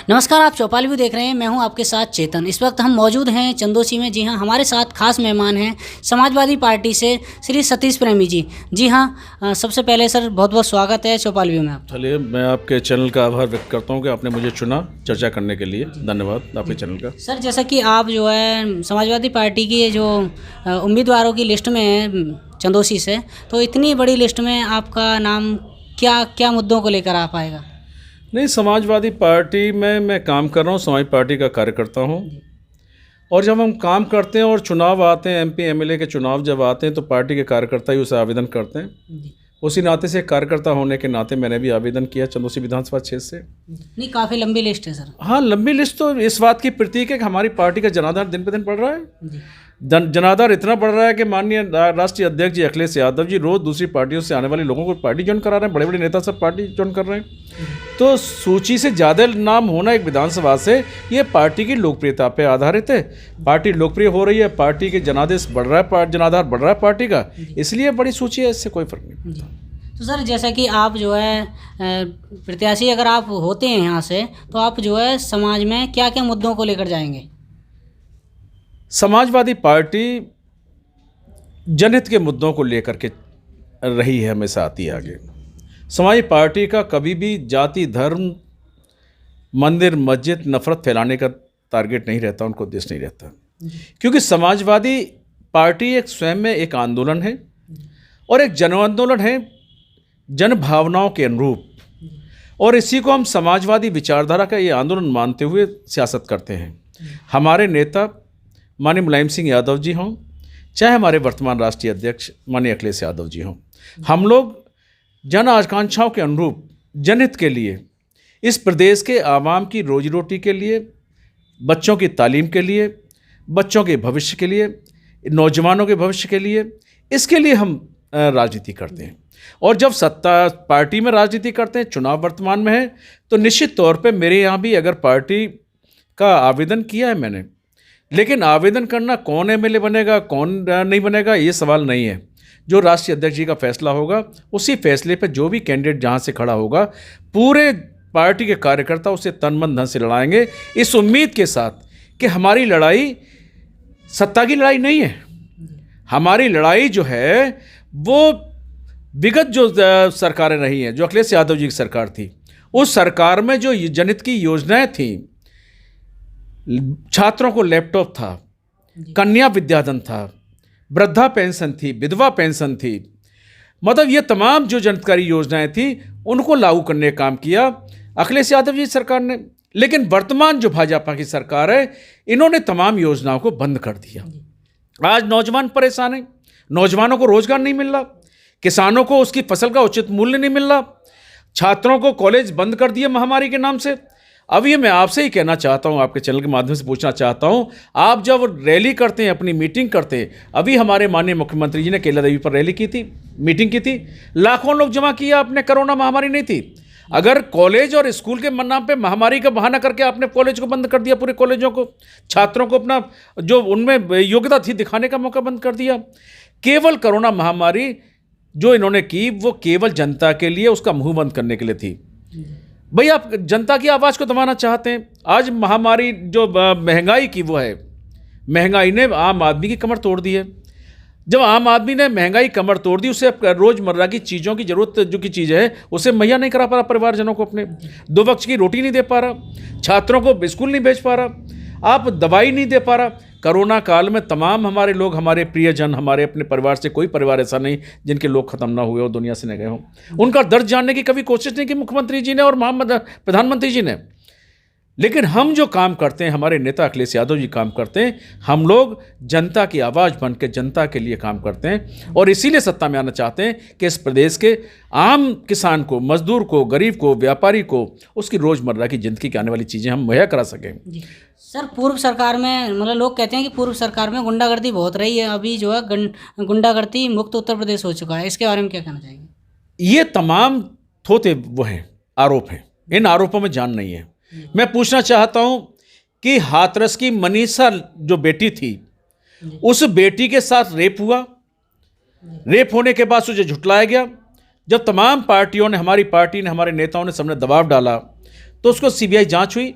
नमस्कार, आप चौपाल व्यू देख रहे हैं। मैं हूं आपके साथ चेतन। इस वक्त हम मौजूद हैं चंदोसी में। जी हां, हमारे साथ खास मेहमान हैं समाजवादी पार्टी से श्री सतीश प्रेमी जी। जी हां, सबसे पहले सर बहुत बहुत स्वागत है चौपाल व्यू में आप। चलिए, मैं आपके चैनल का आभार व्यक्त करता हूं कि आपने मुझे चुना चर्चा करने के लिए। धन्यवाद आपके चैनल का। सर, जैसा कि आप जो है समाजवादी पार्टी की जो उम्मीदवारों की लिस्ट में है चंदोसी से, तो इतनी बड़ी लिस्ट में आपका नाम क्या क्या मुद्दों को लेकर आ पाएगा? नहीं, समाजवादी पार्टी में मैं काम कर रहा हूँ, समाजवादी पार्टी का कार्यकर्ता हूँ। और जब हम काम करते हैं और चुनाव आते हैं, एमपी एमएलए के चुनाव जब आते हैं, तो पार्टी के कार्यकर्ता ही उसे आवेदन करते हैं। उसी नाते से कार्यकर्ता होने के नाते मैंने भी आवेदन किया चंदोसी विधानसभा क्षेत्र से। नहीं, काफ़ी लंबी लिस्ट है सर। हाँ, लंबी लिस्ट तो इस बात की प्रतीक है कि हमारी पार्टी का जनाधार दिन पर दिन बढ़ रहा है। जनाधार इतना बढ़ रहा है कि माननीय राष्ट्रीय अध्यक्ष जी अखिलेश यादव जी रोज़ दूसरी पार्टियों से आने वाले लोगों को पार्टी ज्वाइन करा रहे हैं। बड़े बड़े नेता सब पार्टी ज्वाइन कर रहे हैं। तो सूची से ज़्यादा नाम होना एक विधानसभा से, ये पार्टी की लोकप्रियता पे आधारित है। पार्टी लोकप्रिय हो रही है, पार्टी के जनादेश बढ़ रहा है, जनाधार बढ़ रहा है पार्टी का, इसलिए बड़ी सूची है, इससे कोई फर्क नहीं। तो सर, जैसा कि आप जो है प्रत्याशी अगर आप होते हैं यहाँ से, तो आप जो है समाज में क्या क्या मुद्दों को लेकर जाएंगे? समाजवादी पार्टी जनहित के मुद्दों को लेकर के रही है, हमेशा आती है आगे। समाजवादी पार्टी का कभी भी जाति, धर्म, मंदिर, मस्जिद, नफरत फैलाने का टारगेट नहीं रहता, उनको उद्देश्य नहीं रहता। क्योंकि समाजवादी पार्टी एक स्वयं में एक आंदोलन है और एक जन आंदोलन है, जन भावनाओं के अनुरूप। और इसी को हम समाजवादी विचारधारा का ये आंदोलन मानते हुए सियासत करते हैं। हमारे नेता माननीय मुलायम सिंह यादव जी हों, चाहे हमारे वर्तमान राष्ट्रीय अध्यक्ष माननीय अखिलेश यादव जी हों, हम लोग जन आकांक्षाओं के अनुरूप जनहित के लिए, इस प्रदेश के आवाम की रोजी रोटी के लिए, बच्चों की तालीम के लिए, बच्चों के भविष्य के लिए, नौजवानों के भविष्य के लिए, इसके लिए हम राजनीति करते हैं। और जब सत्ता पार्टी में राजनीति करते हैं, चुनाव वर्तमान में है, तो निश्चित तौर पे मेरे यहाँ भी अगर पार्टी का आवेदन किया है मैंने, लेकिन आवेदन करना कौन एमएलए बनेगा कौन नहीं बनेगा ये सवाल नहीं है। जो राष्ट्रीय अध्यक्ष जी का फैसला होगा, उसी फैसले पर जो भी कैंडिडेट जहाँ से खड़ा होगा, पूरे पार्टी के कार्यकर्ता उसे तन मन धन से लड़ाएंगे, इस उम्मीद के साथ कि हमारी लड़ाई सत्ता की लड़ाई नहीं है। हमारी लड़ाई जो है वो विगत जो सरकारें रही हैं, जो अखिलेश यादव जी की सरकार थी, उस सरकार में जो जनहित की योजनाएं थीं, छात्रों को लैपटॉप था, कन्या विद्याधन था, वृद्धा पेंशन थी, विधवा पेंशन थी, मतलब ये तमाम जो जनहितकारी योजनाएं थी, उनको लागू करने का काम किया अखिलेश यादव जी सरकार ने। लेकिन वर्तमान जो भाजपा की सरकार है, इन्होंने तमाम योजनाओं को बंद कर दिया। आज नौजवान परेशान हैं, नौजवानों को रोजगार नहीं मिल रहा, किसानों को उसकी फसल का उचित मूल्य नहीं मिल रहा, छात्रों को कॉलेज बंद कर दिए महामारी के नाम से। अब ये मैं आपसे ही कहना चाहता हूँ, आपके चैनल के माध्यम से पूछना चाहता हूँ, आप जब रैली करते हैं, अपनी मीटिंग करते हैं, अभी हमारे माननीय मुख्यमंत्री जी ने केला देवी पर रैली की थी, मीटिंग की थी, लाखों लोग जमा किया आपने, कोरोना महामारी नहीं थी। अगर कॉलेज और स्कूल के नाम पे महामारी का बहाना करके आपने कॉलेज को बंद कर दिया, पूरे कॉलेजों को, छात्रों को अपना जो उनमें योग्यता थी दिखाने का मौका बंद कर दिया। केवल कोरोना महामारी जो इन्होंने की, वो केवल जनता के लिए, उसका मुंह बंद करने के लिए थी। भाई, आप जनता की आवाज़ को दबाना चाहते हैं। आज महामारी जो महंगाई की वो है, महंगाई ने आम आदमी की कमर तोड़ दी है। जब आम आदमी ने महंगाई कमर तोड़ दी, उसे रोज़मर्रा की चीज़ों की ज़रूरत जो की चीज़ है उसे मुहैया नहीं करा पा रहा, परिवारजनों को अपने 2 वक्त की रोटी नहीं दे पा रहा, छात्रों को स्कूल नहीं भेज पा रहा, आप दवाई नहीं दे पा रहा। कोरोना काल में तमाम हमारे लोग, हमारे प्रियजन, हमारे अपने परिवार से कोई परिवार ऐसा नहीं जिनके लोग खत्म ना हुए हो, दुनिया से न गए हों। उनका दर्द जानने की कभी कोशिश नहीं की मुख्यमंत्री जी ने और प्रधानमंत्री जी ने। लेकिन हम जो काम करते हैं, हमारे नेता अखिलेश यादव जी काम करते हैं, हम लोग जनता की आवाज़ बन के जनता के लिए काम करते हैं। और इसीलिए सत्ता में आना चाहते हैं कि इस प्रदेश के आम किसान को, मजदूर को, गरीब को, व्यापारी को उसकी रोज़मर्रा की ज़िंदगी की आने वाली चीज़ें हम मुहैया करा सकें। सर, पूर्व सरकार में, मतलब लोग कहते हैं कि पूर्व सरकार में गुंडागर्दी बहुत रही है, अभी जो है गुंडागर्दी मुक्त उत्तर प्रदेश हो चुका है, इसके बारे में क्या कहना चाहेंगे? ये तमाम थोते वो हैं, आरोप हैं, इन आरोपों में जान नहीं है। मैं पूछना चाहता हूं कि हाथरस की मनीषा जो बेटी थी, उस बेटी के साथ रेप हुआ, रेप होने के बाद उसे झुठलाया गया। जब तमाम पार्टियों ने, हमारी पार्टी ने, हमारे नेताओं ने सबने दबाव डाला, तो उसको सीबीआई जांच हुई।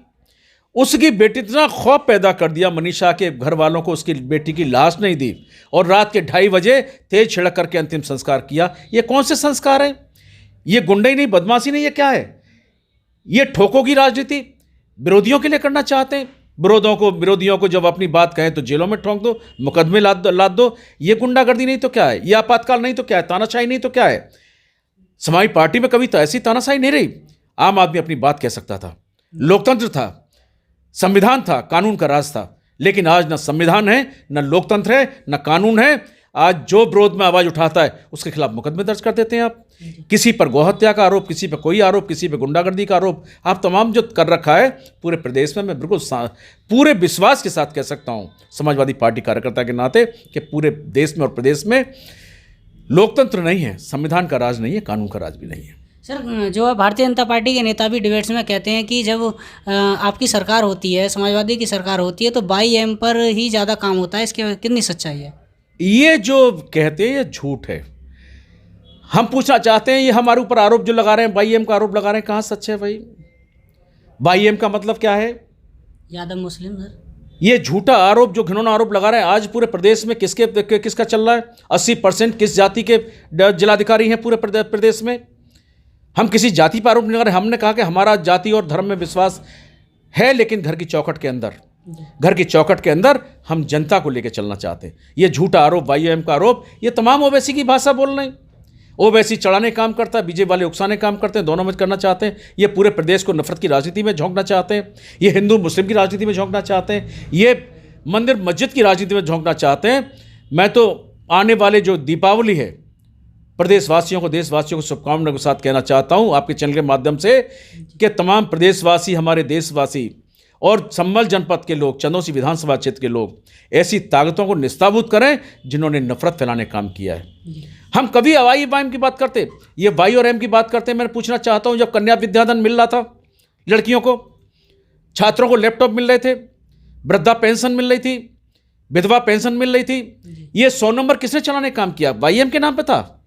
उसकी बेटी, इतना खौफ पैदा कर दिया मनीषा के घर वालों को, उसकी बेटी की लाश नहीं दी और रात के 2:30 बजे तेज छिड़क करके अंतिम संस्कार किया। ये कौन से संस्कार है? ये गुंडई नहीं, बदमाशी नहीं, ये क्या है? ये ठोकों की राजनीति विरोधियों के लिए करना चाहते हैं। विरोधियों को जब अपनी बात कहें तो जेलों में ठोंक दो, मुकदमे लाद दो। ये गुंडागर्दी नहीं तो क्या है? ये आपातकाल नहीं तो क्या है? तानाशाही नहीं तो क्या है? समाजवादी पार्टी में कभी तो ऐसी तानाशाही नहीं रही। आम आदमी अपनी बात कह सकता था, लोकतंत्र था, संविधान था, कानून का राज था। लेकिन आज न संविधान है, न लोकतंत्र है, न कानून है। आज जो विरोध में आवाज उठाता है उसके खिलाफ मुकदमे दर्ज कर देते हैं आप। किसी पर गौहत्या का आरोप, किसी पर कोई आरोप, किसी पर गुंडागर्दी का आरोप, आप तमाम जो कर रखा है पूरे प्रदेश में। मैं बिल्कुल पूरे विश्वास के साथ कह सकता हूं समाजवादी पार्टी कार्यकर्ता के नाते कि पूरे देश में और प्रदेश में लोकतंत्र नहीं है, संविधान का राज नहीं है, कानून का राज भी नहीं है। सर, जो है भारतीय जनता पार्टी के नेता भी डिबेट्स में कहते हैं कि जब आपकी सरकार होती है, समाजवादी की सरकार होती है, तो 22M पर ही ज़्यादा काम होता है। इसके कितनी सच्चाई है? ये जो कहते हैं ये झूठ है। हम पूछना चाहते हैं, ये हमारे ऊपर आरोप जो लगा रहे हैं, 22M का आरोप लगा रहे हैं, कहाँ सच है भाई? 22M का मतलब क्या है? यादव मुस्लिम। सर, ये झूठा आरोप, जो घिनौना आरोप लगा रहे हैं, आज पूरे प्रदेश में किसका चल रहा है? 80% किस जाति के जिलाधिकारी हैं पूरे प्रदेश में? हम किसी जाति पर आरोप नहीं लगा रहे। हमने कहा कि हमारा जाति और धर्म में विश्वास है, लेकिन घर की चौखट के अंदर हम जनता को लेकर चलना चाहते हैं। ये झूठा आरोप, 22M का आरोप, ये तमाम ओवैसी की भाषा बोल रहे हैं। ओवैसी चढ़ाने काम करता है, बीजेपी वाले उकसाने काम करते हैं, दोनों में करना चाहते हैं। ये पूरे प्रदेश को नफरत की राजनीति में झोंकना चाहते हैं, ये हिंदू मुस्लिम की राजनीति में झोंकना चाहते हैं, ये मंदिर मस्जिद की राजनीति में झोंकना चाहते हैं। मैं तो आने वाले जो दीपावली है, प्रदेशवासियों को, देशवासियों को शुभकामनाओं के साथ कहना चाहता हूं आपके चैनल के माध्यम से कि तमाम प्रदेशवासी, हमारे देशवासी और संभल जनपद के लोग, चंदौसी विधानसभा क्षेत्र के लोग ऐसी ताकतों को निस्ताबूत करें जिन्होंने नफरत फैलाने का काम किया है। हम कभी वाई-एम की बात करते, ये वाई और एम की बात करते हैं। मैं पूछना चाहता हूं, जब कन्या विद्याधन मिल रहा था लड़कियों को, छात्रों को लैपटॉप मिल रहे थे, वृद्धा पेंशन मिल रही थी, विधवा पेंशन मिल रही थी, ये 100 नंबर किसने चलाने का काम किया? वाई-एम के नाम पे था।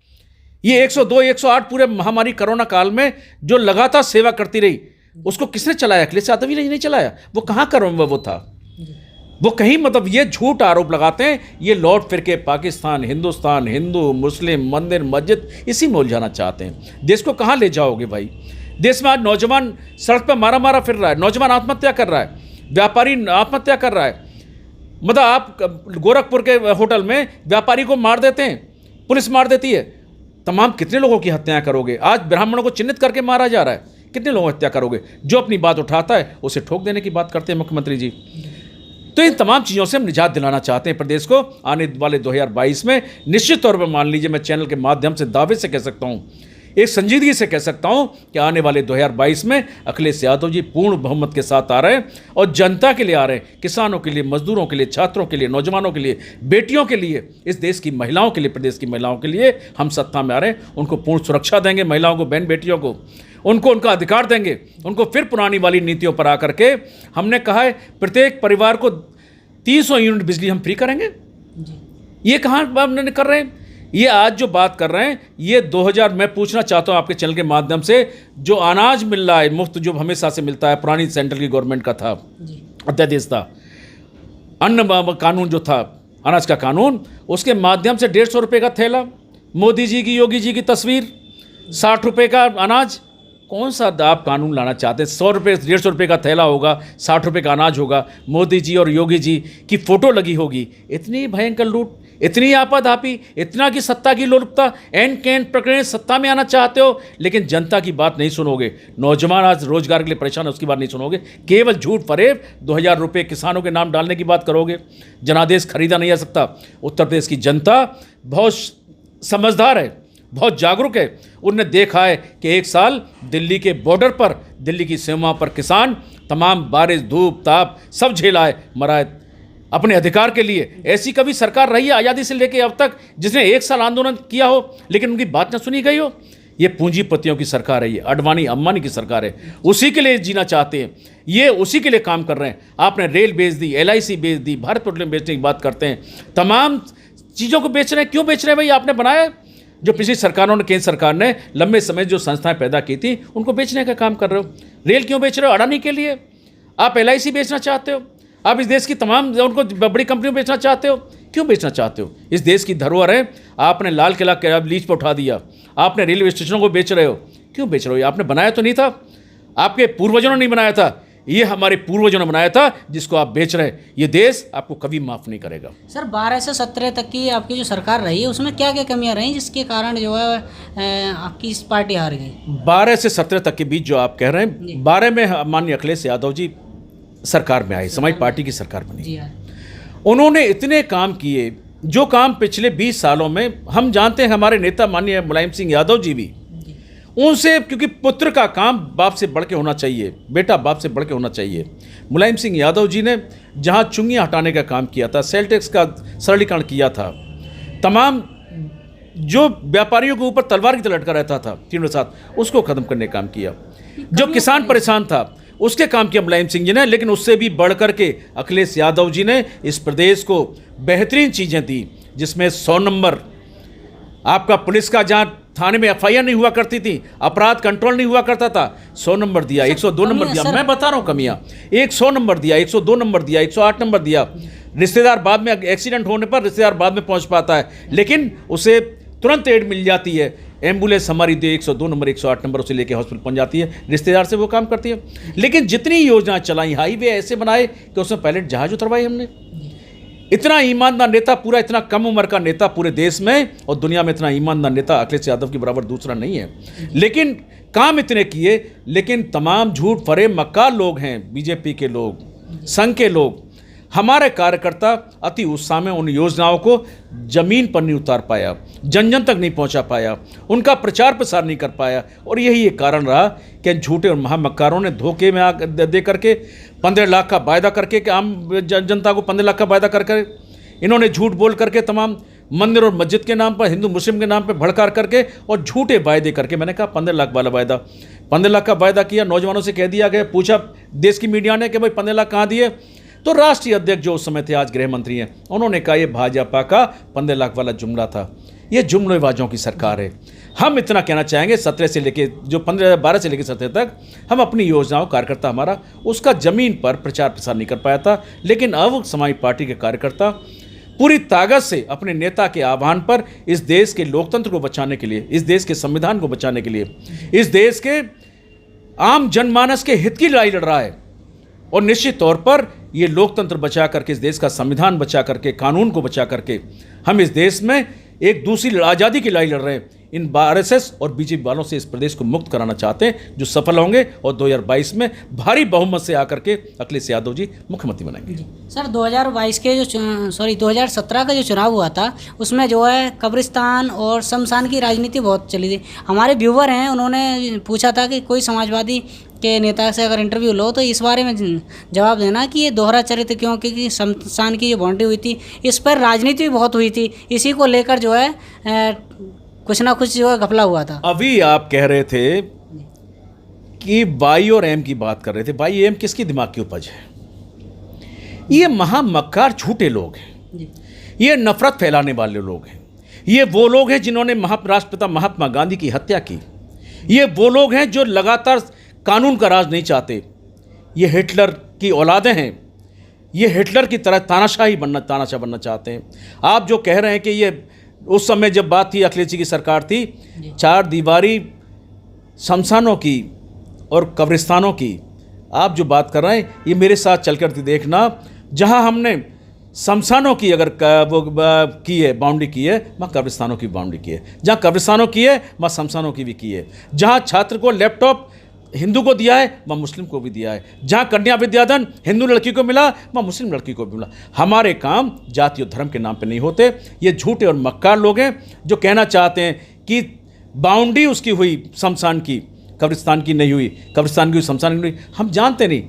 ये 102, 108 पूरे महामारी कोरोना काल में जो लगातार सेवा करती रही, उसको किसने चलाया? अखिलेश यादव ही नहीं चलाया। वो कहाँ का वो था? वो कहीं, मतलब ये झूठ आरोप लगाते हैं। ये लौट फिर के पाकिस्तान, हिंदुस्तान, हिंदू मुस्लिम, मंदिर मस्जिद, इसी में उलझाना चाहते हैं। देश को कहाँ ले जाओगे भाई? देश में आज नौजवान सड़क पर मारा फिर रहा है, नौजवान आत्महत्या कर रहा है, व्यापारी आत्महत्या कर रहा है। मतलब आप गोरखपुर के होटल में व्यापारी को मार देते हैं, पुलिस मार देती है। तमाम कितने लोगों की हत्याएं करोगे? आज ब्राह्मणों को चिन्हित करके मारा जा रहा है, कितने लोगों की हत्या करोगे? जो अपनी बात उठाता है उसे ठोक देने की बात करते हैं मुख्यमंत्री जी। तो इन तमाम चीज़ों से हम निजात दिलाना चाहते हैं प्रदेश को। आने वाले 2022 में निश्चित तौर पर मान लीजिए, मैं चैनल के माध्यम से दावे से कह सकता हूँ, एक संजीदगी से कह सकता हूँ कि आने वाले 2022 में अखिलेश यादव जी पूर्ण बहुमत के साथ आ रहे हैं और जनता के लिए आ रहे हैं, किसानों के लिए, मजदूरों के लिए, छात्रों के लिए, नौजवानों के लिए, बेटियों के लिए, इस देश की महिलाओं के लिए, प्रदेश की महिलाओं के लिए हम सत्ता में आ रहे हैं। उनको पूर्ण सुरक्षा देंगे, महिलाओं को, बहन बेटियों को, उनको उनका अधिकार देंगे। उनको फिर पुरानी वाली नीतियों पर आकर के हमने कहा है प्रत्येक परिवार को 300 यूनिट बिजली हम फ्री करेंगे। ये कहाँ हमने कर रहे हैं? ये आज जो बात कर रहे हैं, ये 2000, मैं पूछना चाहता हूँ आपके चैनल के माध्यम से, जो अनाज मिल रहा है मुफ्त, जो हमेशा से मिलता है, पुरानी सेंट्रल की गवर्नमेंट का था, अध्यादेश था, अन्न कानून जो था, अनाज का कानून, उसके माध्यम से 150 रुपये का थैला, मोदी जी की, योगी जी की तस्वीर, 60 रुपये का अनाज। कौन सा आप कानून लाना चाहते हैं? 100 रुपये, 150 रुपये का थैला होगा, 60 रुपये का अनाज होगा, मोदी जी और योगी जी की फोटो लगी होगी। इतनी भयंकर लूट, इतनी आपाधापी, इतना की सत्ता की लोलुपता, एन कैन प्रकरण सत्ता में आना चाहते हो, लेकिन जनता की बात नहीं सुनोगे। नौजवान आज रोजगार के लिए परेशान है, उसकी बात नहीं सुनोगे। केवल झूठ फरेब 2000 रुपये किसानों के नाम डालने की बात करोगे। जनादेश खरीदा नहीं जा सकता। उत्तर प्रदेश की जनता बहुत समझदार है, बहुत जागरूक है। उनने देखा है कि एक साल दिल्ली के बॉर्डर पर, दिल्ली की सीमा पर किसान तमाम बारिश, धूप, ताप सब झेला है, मरा है अपने अधिकार के लिए। ऐसी कभी सरकार रही है आज़ादी से लेकर अब तक जिसने एक साल आंदोलन किया हो लेकिन उनकी बात न सुनी गई हो? ये पूंजीपतियों की सरकार है, ये अडवाणी अंबानी की सरकार है। उसी के लिए जीना चाहते हैं, ये उसी के लिए काम कर रहे हैं। आपने रेल बेच दी, LIC बेच दी, भारत पेट्रोलियम बेचने की बात करते हैं, तमाम चीज़ों को बेच रहे हैं। क्यों बेच रहे हैं भाई? आपने बनाया, जो पिछली सरकारों ने, केंद्र सरकार ने लंबे समय जो संस्थाएं पैदा की थी, उनको बेचने का काम कर रहे हो। रेल क्यों बेच रहे हो? अडानी के लिए। आप LIC बेचना चाहते हो, आप इस देश की तमाम उनको बड़ी कंपनियों बेचना चाहते हो, क्यों बेचना चाहते हो? इस देश की धरोहर है, आपने लाल किला लीज पर उठा दिया, आपने रेलवे स्टेशनों को बेच रहे हो, क्यों बेच रहे हो? आपने बनाया तो नहीं था, आपके पूर्वजों ने नहीं बनाया था, ये हमारे पूर्वजों ने बनाया था, जिसको आप बेच रहे हैं। ये देश आपको कभी माफ़ नहीं करेगा। सर 12 से 17 तक की आपकी जो सरकार रही है उसमें क्या क्या कमियां रही जिसके कारण जो है आपकी इस पार्टी हार गई? 12 से 17 तक के बीच जो आप कह रहे हैं, 12 में माननीय अखिलेश यादव जी सरकार में आए, समाज पार्टी की सरकार बनी। जी हाँ। उन्होंने इतने काम किए जो काम पिछले 20 सालों में हम जानते हैं। हमारे नेता माननीय मुलायम सिंह यादव जी भी उनसे, क्योंकि पुत्र का काम बाप से बढ़ के होना चाहिए, बेटा बाप से बढ़ के होना चाहिए। मुलायम सिंह यादव जी ने जहां चुंगियां हटाने का काम किया था, सेल टैक्स का सरलीकरण किया था, तमाम जो व्यापारियों के ऊपर तलवार की तरह लटका रहता था तीनों साथ, उसको खत्म करने का काम किया। जो किसान परेशान था उसके काम किया मुलायम सिंह जी ने। लेकिन उससे भी बढ़ कर के अखिलेश यादव जी ने इस प्रदेश को बेहतरीन चीज़ें दी, जिसमें 100 नंबर आपका पुलिस का, जहाँ थाने में FIR नहीं हुआ करती थी, अपराध कंट्रोल नहीं हुआ करता था, 100 नंबर दिया, 102 नंबर दिया। मैं बता रहा हूँ कमियाँ, 100 नंबर दिया, 102 नंबर दिया, 108 नंबर दिया। रिश्तेदार बाद में एक्सीडेंट होने पर रिश्तेदार बाद में पहुँच पाता है, लेकिन उसे तुरंत एड मिल जाती है। एम्बुलेंस हमारी दे 102 नंबर 108 नंबर उसे लेके हॉस्पिटल पहुंच जाती है, रिश्तेदार से वो काम करती है। लेकिन जितनी योजना चलाई, हाईवे ऐसे बनाए कि उसमें पायलट जहाज उतरवाए हमने। इतना ईमानदार नेता, पूरा इतना कम उम्र का नेता पूरे देश में और दुनिया में इतना ईमानदार नेता अखिलेश यादव के बराबर दूसरा नहीं है। लेकिन काम इतने किए, लेकिन तमाम झूठ फरेब मक्कार लोग हैं, बीजेपी के लोग, संघ के लोग, हमारे कार्यकर्ता अति उत्साह में उन योजनाओं को जमीन पर नहीं उतार पाया, जन जन तक नहीं पहुंचा पाया, उनका प्रचार प्रसार नहीं कर पाया। और यही एक कारण रहा कि झूठे और महामक्कारों ने धोखे में दे करके 15 लाख का वायदा करके, कि आम जनता को 15 लाख का वायदा करके इन्होंने झूठ बोल करके तमाम मंदिर और मस्जिद के नाम पर, हिंदू मुस्लिम के नाम पर भड़का करके और झूठे वायदे करके, मैंने कहा 15 लाख वाला वायदा, 15 लाख का वायदा किया, नौजवानों से कह दिया गया, पूछा देश की मीडिया ने कि भाई 15 लाख कहाँ दिए, तो राष्ट्रीय अध्यक्ष जो उस समय थे, आज गृह मंत्री हैं, उन्होंने कहा ये भाजपा का 15 लाख वाला जुमला था। ये जुमलेबाजों की सरकार है। हम इतना कहना चाहेंगे, 17 से लेके जो 12 से लेकर 17 तक हम अपनी योजनाओं, कार्यकर्ता हमारा उसका जमीन पर प्रचार प्रसार नहीं कर पाया था। लेकिन अब समाजवादी पार्टी के कार्यकर्ता पूरी ताकत से अपने नेता के आह्वान पर इस देश के लोकतंत्र को बचाने के लिए, इस देश के संविधान को बचाने के लिए, इस देश के आम जनमानस के हित की लड़ाई लड़ रहा है। और निश्चित तौर पर ये लोकतंत्र बचा करके, इस देश का संविधान बचा करके, कानून को बचा करके हम इस देश में एक दूसरी आज़ादी की लड़ाई लड़ रहे हैं। इन RSS और बीजेपी वालों से इस प्रदेश को मुक्त कराना चाहते हैं, जो सफल होंगे और 2022 में भारी बहुमत से आकर के अखिलेश यादव जी मुख्यमंत्री बनेंगे। सर 2022 के 2017 का जो चुनाव हुआ था उसमें जो है कब्रिस्तान और शमशान की राजनीति बहुत चली थी। हमारे व्यूवर हैं, उन्होंने पूछा था कि कोई समाजवादी के नेता से अगर इंटरव्यू लो तो इस बारे में जवाब देना कि ये दोहरा चरित्र क्यों, क्योंकि शमशान की जो बाउंड्री हुई थी इस पर राजनीति भी बहुत हुई थी, इसी को लेकर जो है कुछ ना कुछ जो है घपला हुआ था। अभी आप कह रहे थे कि बाई और एम की बात कर रहे थे। बाई एम किसकी दिमाग की उपज है? ये महामक्कार झूठे लोग हैं, ये नफरत फैलाने वाले लोग हैं, ये वो लोग हैं जिन्होंने राष्ट्रपिता महात्मा गांधी की हत्या की, ये वो लोग हैं जो लगातार कानून का राज नहीं चाहते, ये हिटलर की औलादें हैं, ये हिटलर की तरह तानाशाह बनना चाहते हैं। आप जो कह रहे हैं कि ये उस समय जब बात थी, अखिलेश जी की सरकार थी, 4 दीवारी शमशानों की और कब्रिस्तानों की, आप जो बात कर रहे हैं ये मेरे साथ चल कर देखना, जहां हमने शमशानों की अगर वो की है, बाउंड्री की है, वहाँ कब्रिस्तानों की बाउंड्री की है, जहाँ कब्रिस्तानों की है वहाँ शमशानों की भी की है, जहाँ छात्र को लैपटॉप हिंदू को दिया है वहाँ मुस्लिम को भी दिया है, जहाँ कन्या विद्याधन हिंदू लड़की को मिला वहाँ मुस्लिम लड़की को भी मिला। हमारे काम जाति और धर्म के नाम पे नहीं होते। ये झूठे और मक्कार लोग हैं जो कहना चाहते हैं कि बाउंड्री उसकी हुई शमशान की, कब्रिस्तान की नहीं हुई, कब्रिस्तान की हुई शमशान की नहीं हुई। हम जानते नहीं,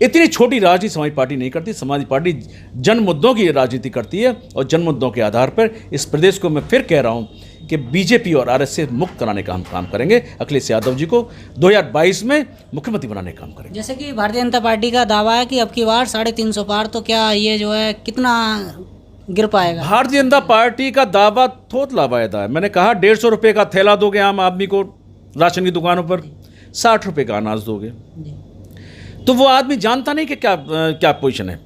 इतनी छोटी राजनीति समाजवादी पार्टी नहीं करती। समाजवादी पार्टी जन मुद्दों की राजनीति करती है और जन मुद्दों के आधार पर इस प्रदेश को मैं फिर कह रहा हूँ कि बीजेपी और RSS से मुक्त कराने का हम काम करेंगे। अखिलेश यादव जी को 2022 में मुख्यमंत्री बनाने का काम करेंगे। जैसे कि भारतीय जनता पार्टी का दावा है कि अब की बार 350 पार, तो क्या ये जो है कितना गिर पाएगा? भारतीय जनता पार्टी का दावा थोथला वायदा है। मैंने कहा 150 रुपये का थैला दोगे आम आदमी को राशन की दुकानों पर, 60 रुपये का अनाज दोगे, तो वो आदमी जानता नहीं कि क्या क्या पोजीशन है।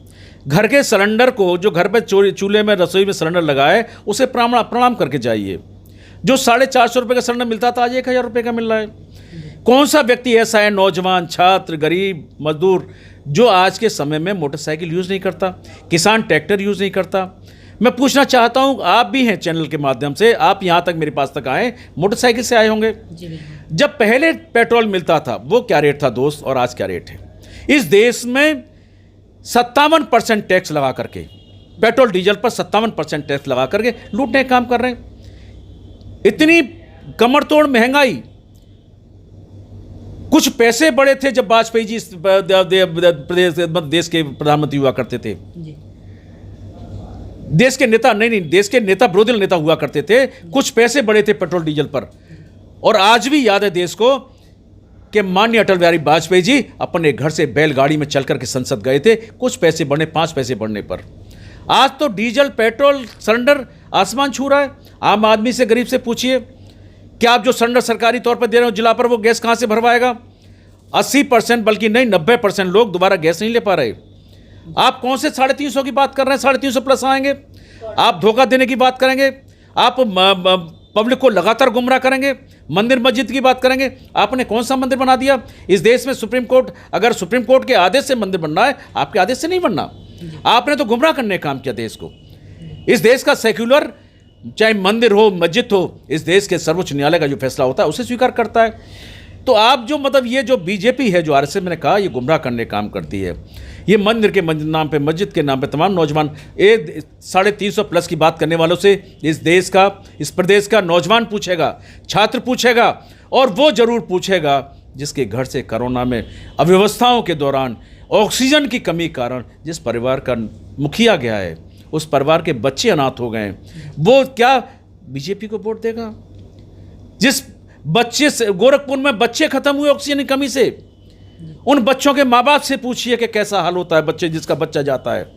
घर के सिलेंडर को, जो घर पे चूल्हे में रसोई में सिलेंडर लगाए, उसे प्रणाम करके जाइए। जो 450 रुपये का सिलेंडर मिलता था आज 1000 रुपये का मिल रहा है। कौन सा व्यक्ति ऐसा है, नौजवान, छात्र, गरीब, मजदूर, जो आज के समय में मोटरसाइकिल यूज़ नहीं करता, किसान ट्रैक्टर यूज़ नहीं करता? मैं पूछना चाहता हूँ, आप भी हैं चैनल के माध्यम से, आप यहाँ तक मेरे पास तक आए मोटरसाइकिल से आए होंगे। जब पहले पेट्रोल मिलता था वो क्या रेट था दोस्त, और आज क्या रेट है? इस देश में 57% टैक्स लगा करके, पेट्रोल डीजल पर 57% टैक्स लगा करके लूटने का काम कर रहे हैं। इतनी कमर तोड़ महंगाई। कुछ पैसे बड़े थे जब वाजपेयी जी देश के प्रधानमंत्री हुआ करते थे, देश के नेता नहीं, देश के नेता विरोधी नेता हुआ करते थे। कुछ पैसे बड़े थे पेट्रोल डीजल पर। और आज भी याद है देश को कि माननीय अटल बिहारी वाजपेयी जी अपने घर से बैलगाड़ी में चल करके संसद गए थे, कुछ पैसे बढ़ने, 5 पैसे बढ़ने पर। आज तो डीजल, पेट्रोल, सिलेंडर आसमान छू रहा है। आम आदमी से, गरीब से पूछिए कि आप जो सिलेंडर सरकारी तौर पर दे रहे हो जिला पर, वो गैस कहाँ से भरवाएगा? 80% बल्कि नहीं 90% लोग दोबारा गैस नहीं ले पा रहे। आप कौन से 350 की बात कर रहे हैं? 350 प्लस आएंगे। आप धोखा देने की बात करेंगे, आप पब्लिक को लगातार गुमराह करेंगे, मंदिर मस्जिद की बात करेंगे। आपने कौन सा मंदिर बना दिया इस देश में? सुप्रीम कोर्ट, अगर सुप्रीम कोर्ट के आदेश से मंदिर बनना है, आपके आदेश से नहीं बनना। आपने तो गुमराह करने का काम किया देश को। इस देश का सेक्युलर, चाहे मंदिर हो, मस्जिद हो, इस देश के सर्वोच्च न्यायालय का जो फैसला होता है उसे स्वीकार करता है। तो आप जो ये जो बीजेपी है, जो आरएसएस, मैंने कहा, ये गुमराह करने का काम करती है। ये मंदिर के नाम पे, मस्जिद के नाम पे तमाम नौजवान, 350 प्लस की बात करने वालों से इस देश का, इस प्रदेश का नौजवान पूछेगा, छात्र पूछेगा, और वो जरूर पूछेगा जिसके घर से कोरोना में अव्यवस्थाओं के दौरान ऑक्सीजन की कमी के कारण जिस परिवार का मुखिया गया है, उस परिवार के बच्चे अनाथ हो गए, वो क्या बीजेपी को वोट देगा? जिस बच्चे से, गोरखपुर में बच्चे खत्म हुए ऑक्सीजन की कमी से, उन बच्चों के माँ बाप से पूछिए कि कैसा हाल होता है, बच्चे, जिसका बच्चा जाता है।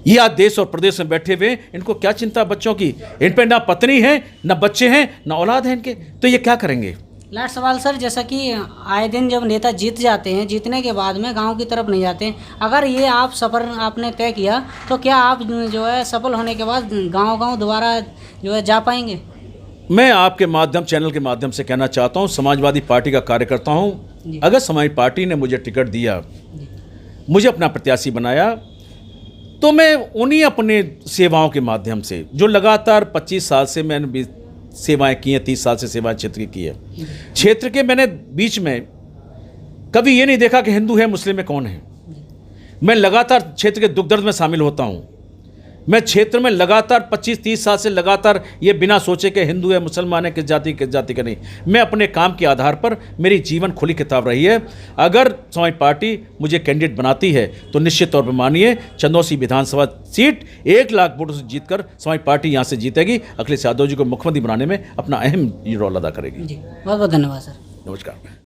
ये आज देश और प्रदेश में बैठे हुए, इनको क्या चिंता बच्चों की? इन पे ना पत्नी है, ना बच्चे हैं, ना औलाद है इनके, तो ये क्या करेंगे? लास्ट सवाल सर, जैसा कि आए दिन जब नेता जीत जाते हैं, जीतने के बाद में गांव की तरफ नहीं जाते हैं, अगर ये आप सफ़र आपने तय किया, तो क्या आप जो है सफल होने के बाद गांव दोबारा जो है जा पाएंगे? मैं आपके माध्यम, चैनल के माध्यम से कहना चाहता हूँ, समाजवादी पार्टी का कार्यकर्ता हूँ। अगर समाजवादी पार्टी ने मुझे टिकट दिया, मुझे अपना प्रत्याशी बनाया, तो मैं उन्हीं अपने सेवाओं के माध्यम से, जो लगातार 25 साल से मैंने भी सेवाएं की हैं, 30 साल से सेवाएं क्षेत्र की है। क्षेत्र के मैंने बीच में कभी ये नहीं देखा कि हिंदू है, मुस्लिम है, कौन है। मैं लगातार क्षेत्र के दुख दर्द में शामिल होता हूँ। मैं क्षेत्र में लगातार 25-30 साल से लगातार ये बिना सोचे कि हिंदू है, मुसलमान है, किस जाति का नहीं, मैं अपने काम के आधार पर, मेरी जीवन खुली किताब रही है। अगर समाजवादी पार्टी मुझे कैंडिडेट बनाती है तो निश्चित तौर पर मानिए, चंदौसी विधानसभा सीट 1 लाख वोटों से जीतकर समाजवादी पार्टी यहाँ से जीतेगी। अखिलेश यादव जी को मुख्यमंत्री बनाने में अपना अहम रोल अदा करेगी। जी, बहुत बहुत धन्यवाद सर। नमस्कार।